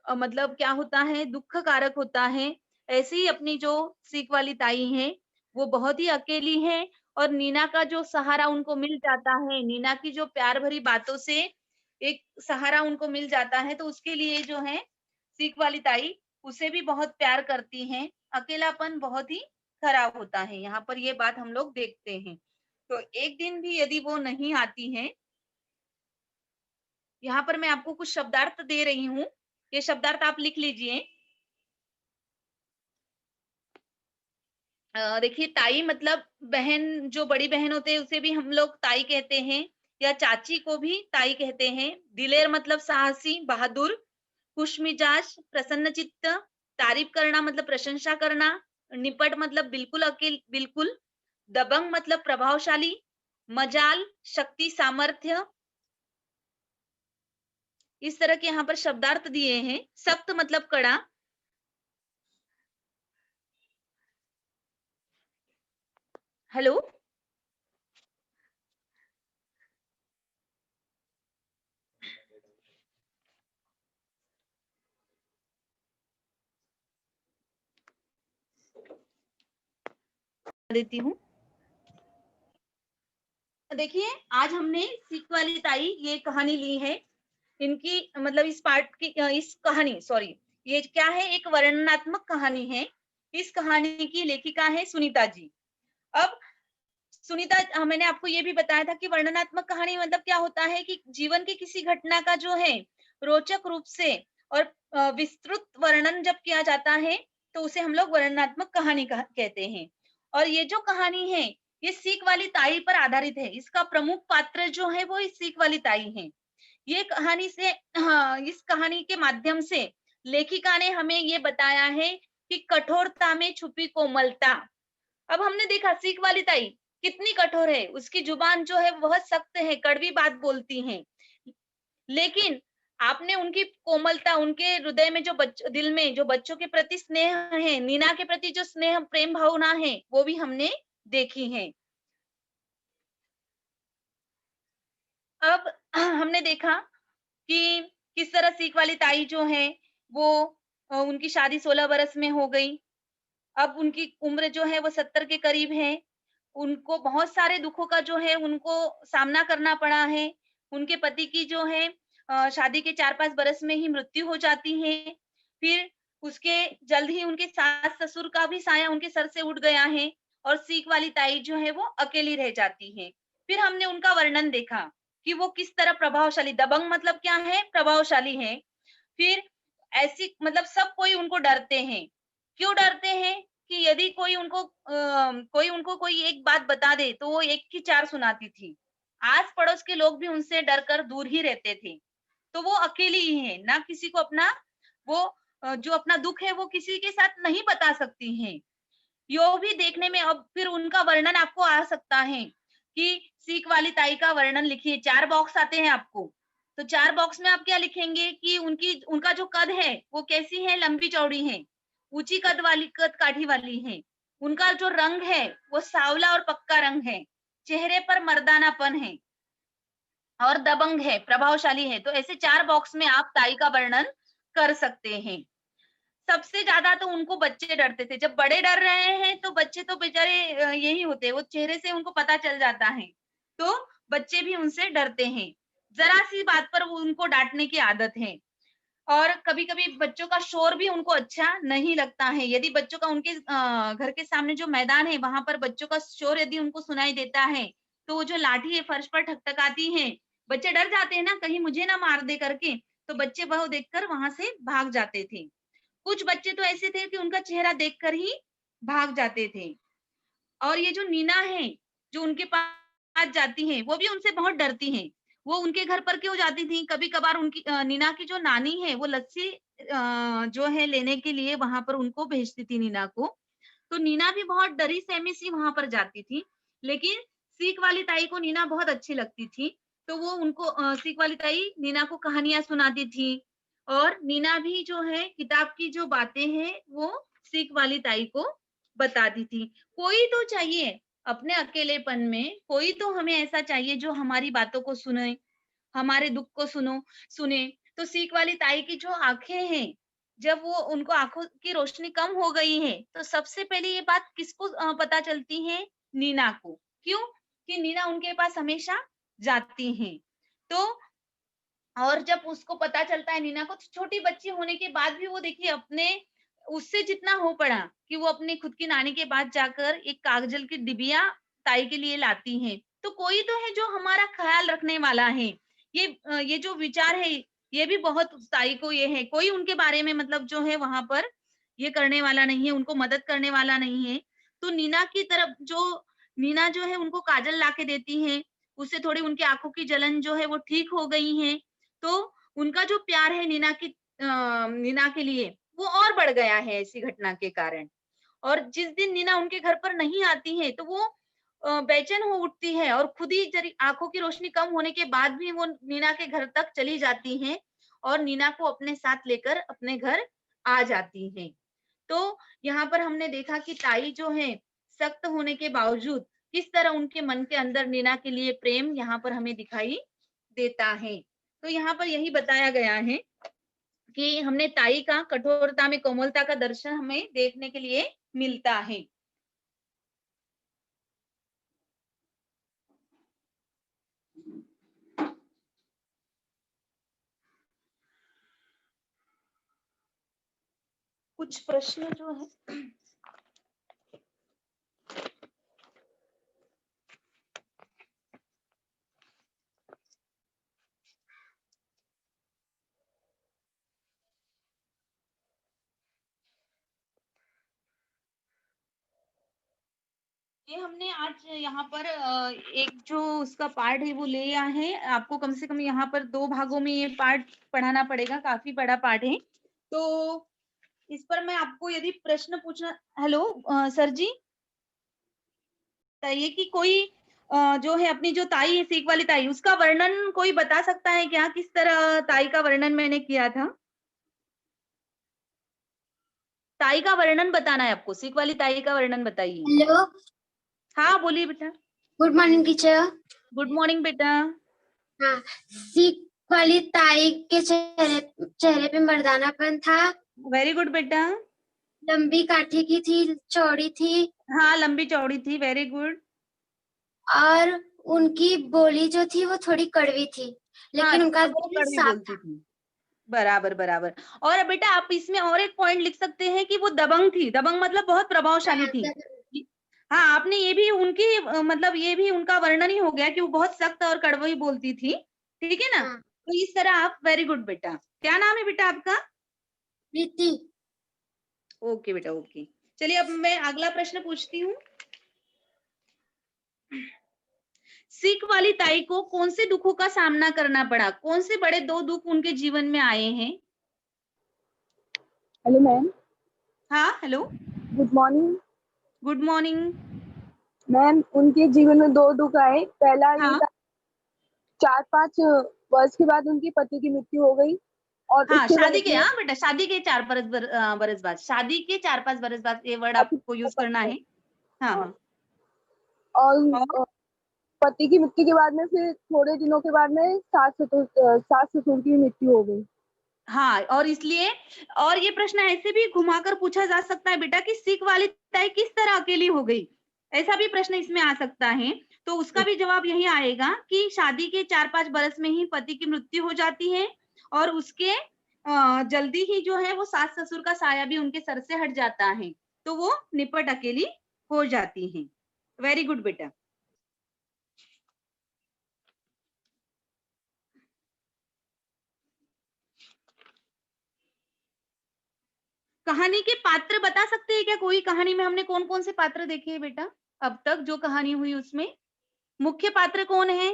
मतलब क्या होता है दुःख कारक होता है। ऐसे ही अपनी जो सीख वाली ताई हैं, वो बहुत ही अकेली हैं और नीना का जो सहारा उनको मिल जाता है, नीना की जो प्यार भरी बातों से एक सहारा उनको मिल जाता है, तो उसके लिए जो है सीख वाली ताई उसे भी बहुत प्यार करती हैं। अकेलापन बहुत ही खराब होता है, यहाँ पर ये बात हम लोग देखते हैं। तो एक दिन भी यदि वो नहीं आती हैं, यहाँ पर मैं आपको कुछ शब्दार्थ दे रही हूँ, ये शब्दार्थ आप लिख लीजिए। देखिए ताई मतलब बहन, जो बड़ी बहन होते हैं उसे भी हम लोग ताई कहते हैं, या चाची को भी ताई कहते हैं। दिलेर मतलब साहसी, बहादुर, खुशमिजाज, प्रसन्नचित्त, तारीफ करना मतलब प्रशंसा करना, निपट मतलब बिल्कुल, दबंग मतलब प्रभावशाली, मजाल, शक्ति, सामर्थ्य, इस तरह के यहाँ पर शब्दार्थ दिए हैं। सख्त मतलब कड़ा। हेलो, देती हूँ। देखिए, आज हमने सीख वाली ताई ये कहानी ली है। इनकी मतलब इस पार्ट की इस कहानी सॉरी, ये क्या है, एक वर्णनात्मक कहानी है। इस कहानी की लेखिका है सुनीता जी। अब सुनीता मैंने आपको ये भी बताया था कि वर्णनात्मक कहानी मतलब क्या होता है कि जीवन की किसी घटना का जो है रोचक रूप से और विस्तृत वर्णन जब किया जाता है, तो उसे हम लोग वर्णनात्मक कहानी कहते हैं। और ये जो कहानी है, ये सीख वाली ताई पर आधारित है। इसका प्रमुख पात्र जो है वो इस सीख वाली ताई है। ये कहानी से हाँ, इस कहानी के माध्यम से लेखिका ने हमें ये बताया है कि कठोरता में छुपी कोमलता। अब हमने देखा सीख वाली ताई कितनी कठोर है, उसकी जुबान जो है वह सख्त है, कड़वी बात बोलती है। लेकिन आपने उनकी कोमलता, उनके हृदय में जो दिल में जो बच्चों के प्रति स्नेह है, नीना के प्रति जो स्नेह, प्रेम भावना है, वो भी हमने देखी है। अब हमने देखा कि किस तरह सीख वाली ताई जो है वो उनकी शादी 16 बरस में हो गई। अब उनकी उम्र जो है वो 70 के करीब है। उनको बहुत सारे दुखों का जो है उनको सामना करना पड़ा है। उनके पति की जो है शादी के 4-5 बरस में ही मृत्यु हो जाती है। फिर उसके जल्द ही उनके सास-ससुर का भी साया उनके सर से उठ गया है और सीख वाली ताई जो है वो अकेली रह जाती है। फिर हमने उनका वर्णन देखा कि वो किस तरह प्रभावशाली, दबंग मतलब क्या है? प्रभावशाली है। फिर ऐसी मतलब सब कोई उनको डरते हैं। क्यों डरते हैं? कि यदि कोई उनको कोई एक बात बता दे, तो वो एक की 4 सुनाती थी। आस-पड़ोस के लोग भी उनसे डरकर दूर ही रहते थे। तो वो अकेली ही है, ना किसी को अपना वो जो अपना दुःख है वो किसी के साथ नहीं बता सकती हैं। यो भी देखने में अब फिर उनका वर्णन आपको आ सकता है कि सीख वाली ताई का वर्णन लिखिए, 4 बॉक्स आते हैं आपको। तो 4 बॉक्स में आप क्या लिखेंगे कि उनका जो कद है, वो कैसी है? लंबी-चौड़ी है, ऊँची कद काठी वाली है। उनका जो रंग है, वो साँवला और पक्का रंग है। चेहरे पर मर्दानापन है और दबंग है, प्रभावशाली है। तो ऐसे 4 बॉक्स में आप ताई का वर्णन कर सकते हैं। सबसे ज़्यादा तो उनको बच्चे डरते थे। जब बड़े डर रहे हैं तो बच्चे तो बेचारे यही होते हैं, वो चेहरे से उनको पता चल जाता है। तो बच्चे भी उनसे डरते हैं। ज़रा-सी बात पर वो उनको डाँटने की आदत है और कभी-कभी बच्चों का शोर भी उनको अच्छा नहीं लगता है। यदि बच्चों का उनके घर के सामने जो मैदान है, वहाँ पर बच्चों का शोर यदि उनको सुनाई देता है, तो वो जो लाठी है फर्श पर ठकठकाती है, बच्चे डर जाते हैं ना, कहीं मुझे ना मार दे करके, तो बच्चे वह देखकर वहाँ से भाग जाते थे। कुछ बच्चे तो ऐसे थे कि उनका चेहरा देखकर ही भाग जाते थे। और ये जो नीना है, जो उनके पास जाती हैं, वो भी उनसे बहुत डरती हैं। वो उनके घर पर क्यों जाती थी? कभी-कभार उनकी नीना की जो नानी है, वो लस्सी जो है लेने के लिए वहाँ पर उनको भेजती थी नीना को। तो नीना भी बहुत डरी-सहमी सी वहाँ पर जाती थी। लेकिन सीख वाली ताई को नीना बहुत अच्छी लगती थी। तो वो उनको सीख वाली ताई नीना को कहानियाँ सुनाती थी और नीना भी जो है किताब की जो बातें हैं, वो सीख वाली ताई को बताती थी। कोई तो चाहिए अपने अकेलेपन में, कोई तो हमें ऐसा चाहिए जो हमारी बातों को सुने, हमारे दुःख को सुने। तो सीख वाली ताई की जो आँखें हैं, जब वो उनको आँखों की रोशनी कम हो गई है, तो सबसे पहले ये बात किसको पता चलती है? नीना को। क्यों? कि नीना उनके पास हमेशा जाती हैं। तो और जब उसको पता चलता है नीना को, तो छोटी बच्ची होने के बाद भी वो देखिए अपने उससे जितना हो पड़ा कि वो अपनी खुद की नानी के पास जाकर एक कागजल की डिबिया ताई के लिए लाती हैं। तो कोई तो है जो हमारा ख़्याल रखने वाला है। ये जो विचार है, ये भी बहुत ताई को ये है। कोई उनके बारे में मतलब जो है वहाँ पर ये करने वाला नहीं है, उनको मदद करने वाला नहीं है। तो नीना की तरफ जो नीना जो है उनको काजल ला के देती हैं, उससे थोड़ी उनकी आँखों की जलन जो है वो ठीक हो गई है। तो उनका जो प्यार है नीना के लिए, वो और बढ़ गया है ऐसी घटना के कारण। और जिस दिन नीना उनके घर पर नहीं आती है, तो वो बेचैन हो उठती है और खुद ही जरी आँखों की रोशनी कम होने के बाद भी वो नीना के घर तक चली जाती हैं और नीना को अपने साथ लेकर अपने घर आ जाती हैं। तो यहाँ पर हमने देखा कि ताई जो है, सख्त होने के बावजूद किस तरह उनके मन के अंदर नीना के लिए प्रेम यहाँ पर हमें दिखाई देता है। तो यहाँ पर यही बताया गया है कि हमने ताई का कठोरता में कोमलता का दर्शन हमें देखने के लिए मिलता है। कुछ प्रश्न जो है ये हमने आज यहाँ पर एक जो उसका पार्ट है वो ले आया है। आपको कम से कम यहाँ पर 2 भागों में ये पार्ट पढ़ाना पड़ेगा, काफ़ी बड़ा पार्ट है। तो इस पर मैं आपको यदि प्रश्न पूछना हेलो सर जी, बताइए कि कोई जो है अपनी जो ताई है, सीख वाली ताई, उसका वर्णन कोई बता सकता है क्या? किस तरह ताई का वर्णन मैंने किया था? ताई का वर्णन बताना है आपको, सीख वाली ताई का वर्णन बताइए। हेलो, हाँ, बोलिए बेटा। Good morning teacher. Good morning बेटा। हाँ, सीख वाली ताई के चेहरे चेहरे पे मर्दानापन था। वेरी गुड बेटा। लंबी काठी की थी, चौड़ी थी हाँ, लंबी चौड़ी थी, वेरी गुड। और उनकी बोली जो थी वो थोड़ी कड़वी थी, हाँ, लेकिन उनका वो दिल कड़वी साफ बोलती था। थी। बराबर, बराबर। और बेटा आप इसमें और एक पॉइंट लिख सकते हैं कि वो दबंग थी। दबंग मतलब बहुत प्रभावशाली थी। हाँ, आपने ये भी उनकी मतलब ये भी उनका वर्णन ही हो गया कि वो बहुत सख्त और कड़वी बोलती थी। ठीक है ना? हाँ, तो इस तरह आप वेरी गुड बेटा। क्या नाम है बेटा आपका? प्रीति। ओके बेटा, ओके। चलिए अब मैं अगला प्रश्न पूछती हूँ। सिख वाली ताई को कौन से दुखों का सामना करना पड़ा? कौन से बड़े 2 दुख उनके जीवन में आए हैं? हेलो मैम, हाँ, hello. Good morning. Good morning. Ma'am, उनके जीवन में 2 दुःख आए। पहला ये हाँ, था 4-5 वर्ष के बाद उनके पति की मृत्यु हो गई और हाँ, उसके शादी बाद के में हाँ बेटा, शादी के 4 बरस बाद, शादी के 4-5 बरस बाद ये वर्ड पति आपको यूज़ करना है। हाँ, हाँ। और और पति की मृत्यु के बाद में फिर थोड़े दिनों के बाद में सास-ससुर की मृत्यु हो गई। हाँ, और इसलिए और ये प्रश्न ऐसे भी घुमाकर पूछा जा सकता है बेटा कि सिख वाली ताई किस तरह अकेली हो गई? ऐसा भी प्रश्न इसमें आ सकता है। तो उसका भी जवाब यही आएगा कि शादी के 4-5 बरस में ही पति की मृत्यु हो जाती है और उसके जल्दी ही जो है वो सास-ससुर का साया भी उनके सर से हट जाता है। तो वो निपट अकेली हो जाती हैं। वेरी गुड बेटा। कहानी के पात्र बता सकते हैं क्या कोई? कहानी में हमने कौन-कौन से पात्र देखे हैं बेटा? अब तक जो कहानी हुई उसमें? मुख्य पात्र कौन है?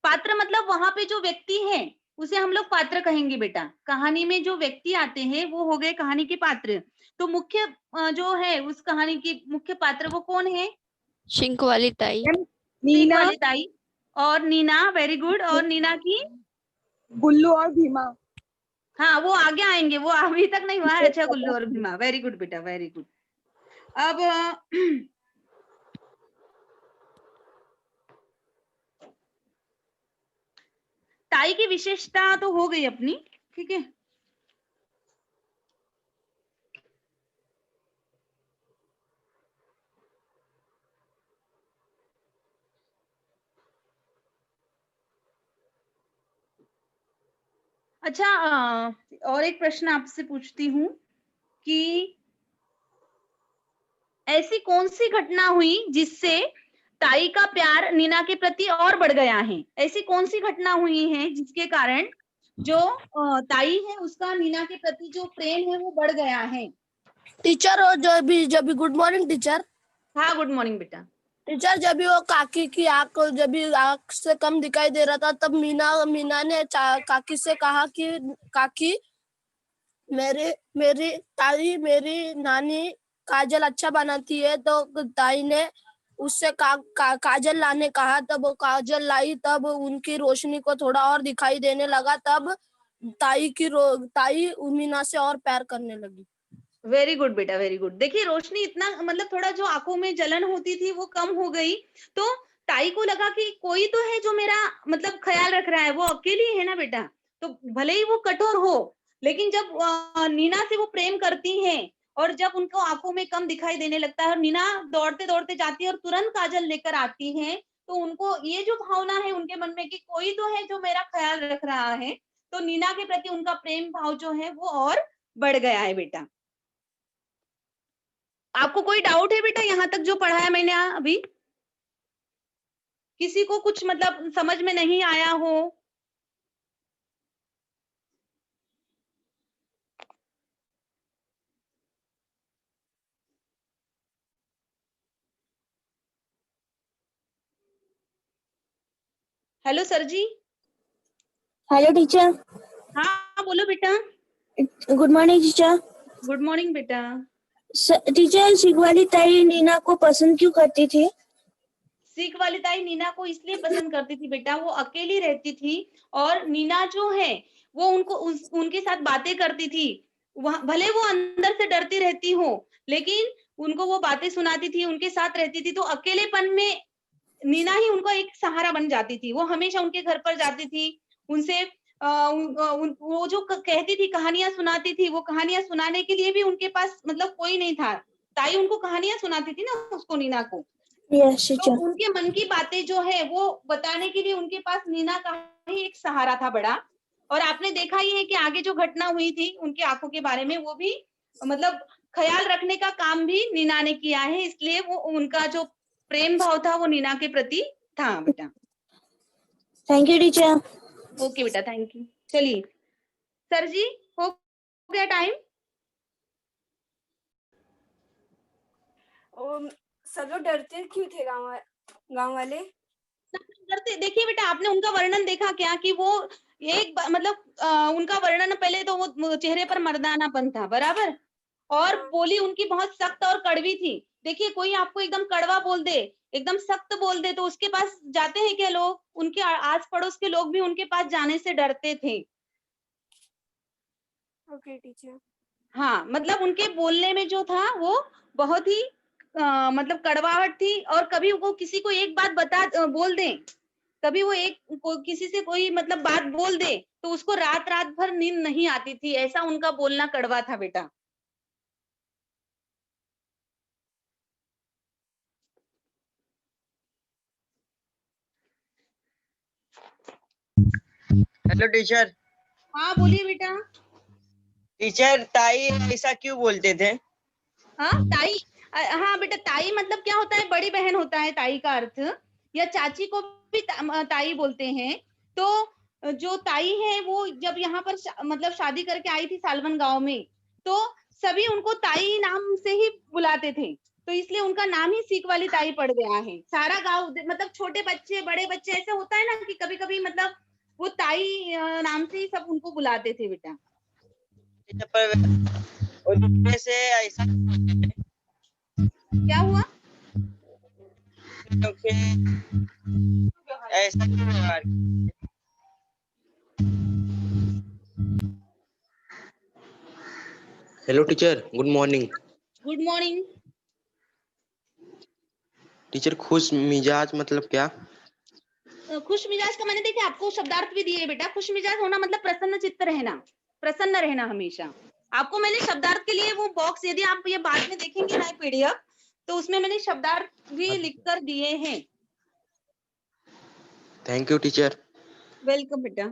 पात्र मतलब वहाँ पे जो व्यक्ति है, उसे हम लोग पात्र कहेंगे बेटा। कहानी में जो व्यक्ति आते हैं, वो हो गए कहानी के पात्र। तो मुख्य जो है उस कहानी के मुख्य पात्र वो कौन है? शिंक वाली ताई। मैम, सीख नीना, वाली ताई और नीना, वेरी गुड। और नीना की गुल्लू और भीमा। हाँ, वो आगे आएँगे, वो अभी तक नहीं हुआ है। अच्छा, गुल्लू और भीमा, वेरी गुड बेटा, वेरी गुड। अब ताई की विशेषता तो हो गई अपनी, ठीक है? अच्छा और एक प्रश्न आपसे पूछती हूँ कि ऐसी कौन-सी घटना हुई जिससे ताई का प्यार नीना के प्रति और बढ़ गया है? ऐसी कौन-सी घटना हुई है जिसके कारण जो ताई है उसका नीना के प्रति जो प्रेम है वो बढ़ गया है? टीचर और जब भी गुड मॉर्निंग टीचर। हाँ, गुड मॉर्निंग बेटा। टीचर, जब भी वो काकी की आंख जब भी आंख से कम दिखाई दे रहा था तब मीना ने काकी से कहा कि काकी, मेरी ताई मेरी नानी काजल अच्छा बनाती है। तो ताई ने उससे काजल लाने कहा। तब वो काजल लाई, तब उनकी रोशनी को थोड़ा और दिखाई देने लगा। तब ताई मीना से और प्यार करने लगी। वेरी गुड बेटा, वेरी गुड। देखिए रोशनी इतना मतलब थोड़ा जो आँखों में जलन होती थी वो कम हो गई। तो ताई को लगा कि कोई तो है जो मेरा मतलब ख़्याल रख रहा है, वो अकेली है ना बेटा। तो भले ही वो कठोर हो, लेकिन जब नीना से वो प्रेम करती हैं और जब उनको आँखों में कम दिखाई देने लगता है और नीना दौड़ते-दौड़ते जाती है और तुरंत काजल लेकर आती हैं, तो उनको ये जो भावना है उनके मन में कि कोई तो है जो मेरा ख़्याल रख रहा है, तो नीना के प्रति उनका प्रेम भाव जो है वो और बढ़ गया है बेटा। आपको कोई डाउट है बेटा यहाँ तक जो पढ़ाया मैंने अभी? किसी को कुछ मतलब समझ में नहीं आया हो? Hello sir ji. Hello teacher. हाँ बोलो बेटा। Good morning teacher. Good morning बेटा। टीचर सीख वाली ताई नीना को पसंद क्यों करती थी? सीख वाली ताई नीना को इसलिए पसंद करती थी बेटा, वो अकेली रहती थी और नीना जो है वो उनके साथ बातें करती थी। भले वो अंदर से डरती रहती हो, लेकिन उनको वो बातें सुनाती थी, उनके साथ रहती थी, तो अकेलेपन में नीना ही उनको एक सहारा बन जाती थी। वो हमेशा उनके घर पर जाती थी, उनसे वो जो कहती थी, कहानियां सुनाती थी, वो कहानियां सुनाने के लिए भी उनके पास मतलब कोई नहीं था। ताई उनको कहानियां सुनाती थी ना, उसको, नीना को। यस तो टीचर। उनके मन की बातें जो है वो बताने के लिए उनके पास नीना का ही एक सहारा था बड़ा। और आपने देखा ही है कि आगे जो घटना हुई थी उनकी आंखों के बारे में, वो भी मतलब ख्याल रखने का काम भी नीना ने किया है, इसलिए वो उनका जो प्रेम भाव था वो नीना के प्रति था बेटा। Thank you teacher. ओके बेटा, थैंक यू। चलिए सर जी, हो गया टाइम? सब लोग डरते क्यों थे गांव वाले? करते, देखिए बेटा, आपने उनका वर्णन देखा क्या कि वो मतलब उनका वर्णन, पहले तो वो चेहरे पर मर्दानापन था, बराबर, और हाँ। बोली उनकी बहुत सख्त और कड़वी थी। देखिए कोई आपको एकदम कड़वा बोल दे, एकदम सख्त बोल दे, तो उसके पास जाते हैं क्या लोग? उनके आस पड़ोस के लोग भी उनके पास जाने से डरते थे। Okay teacher. हाँ, मतलब उनके बोलने में जो था वो बहुत ही मतलब कड़वाहट थी, और कभी वो किसी को एक बात बोल दें, कभी वो किसी से कोई मतलब बात बोल दे, तो उसको रात रात भर नींद नहीं आती थी, ऐसा उनका बोलना कड़वा था बेटा। Hello teacher. हाँ बोलिए बेटा। टीचर, ताई ऐसा क्यों बोलते थे? हाँ ताई, हाँ बेटा, ताई मतलब क्या होता है? बड़ी बहन होता है ताई का अर्थ, या चाची को भी ताई बोलते हैं। तो जो ताई है वो जब यहाँ पर मतलब शादी करके आई थी सालवन गांव में, तो सभी उनको ताई नाम से ही बुलाते थे, तो इसलिए उनका नाम ही सीख वाली ताई पड़ गया है। सारा गांव मतलब छोटे बच्चे बड़े बच्चे, ऐसे होता है ना कि कभी कभी मतलब वो ताई नाम से ही सब उनको बुलाते थे बेटा। पर उनमें से ऐसा क्यों बोलते थे? क्या हुआ? क्योंकि ऐसा क्यों व्यवहार किया? Hello teacher, good morning. Good morning. Teacher, खुश मिजाज मतलब क्या? खुश मिजाज का मैंने देखिए आपको शब्दार्थ भी दिए बेटा। खुश मिजाज होना मतलब प्रसन्न चित्त रहना, प्रसन्न रहना हमेशा। आपको मैंने शब्दार्थ के लिए वो बॉक्स, यदि आप ये बाद में देखेंगे ना पीडीएफ, तो उसमें मैंने शब्दार्थ भी लिखकर दिए हैं। Thank you teacher. वेलकम बेटा।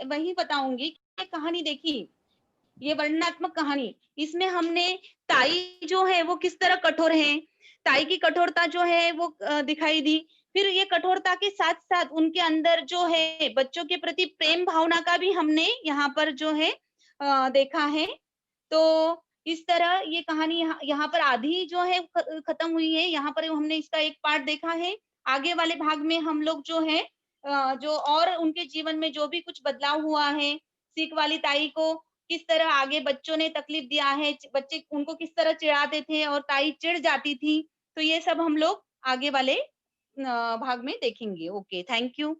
वही बताऊंगी कि कहानी देखी, ये वर्णनात्मक कहानी, इसमें हमने ताई जो है वो किस तरह कठोर है, ताई की कठोरता जो है वो दिखाई दी। फिर ये कठोरता के साथ साथ उनके अंदर जो है बच्चों के प्रति प्रेम भावना का भी हमने यहाँ पर जो है देखा है। तो इस तरह ये कहानी यहाँ पर आधी जो है खत्म हुई है। यहाँ पर हमने इसका एक पार्ट देखा है। आगे वाले भाग में हम लोग जो है जो और उनके जीवन में जो भी कुछ बदलाव हुआ है, सीख वाली ताई को किस तरह आगे बच्चों ने तकलीफ दिया है, बच्चे उनको किस तरह चिढ़ाते थे और ताई चिढ़ जाती थी, तो ये सब हम लोग आगे वाले भाग में देखेंगे। Okay, thank you.